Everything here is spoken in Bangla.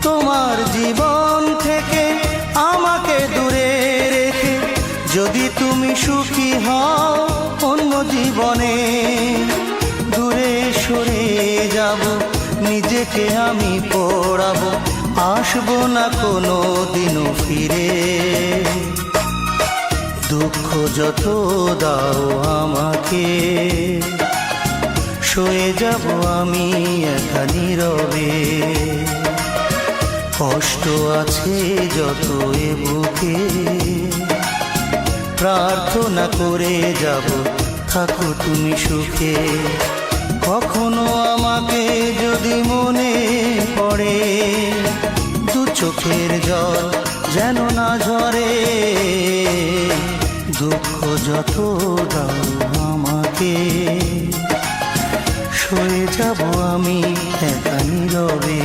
তোমার জীবন থেকে আমাকে দূরে রেখে যদি তুমি সুখী হও অন্য জীবনে, দূরে সরে যাব, নিজেকে আমি পোড়াবো, আসবো না কোনো দিনও ফিরে। দুঃখ যত দাও আমাকে, সয়ে যাব আমি একা নীরবে। কষ্ট আছে যত এ বুকে, প্রার্থনা করে যাব থাকো তুমি সুখে। কখনো আমাকে যদি মনে পড়ে, দু চোখের জল যেন না ঝরে। দুঃখ যত দাও আমাকে, সয়ে যাব আমি একা নীরবে।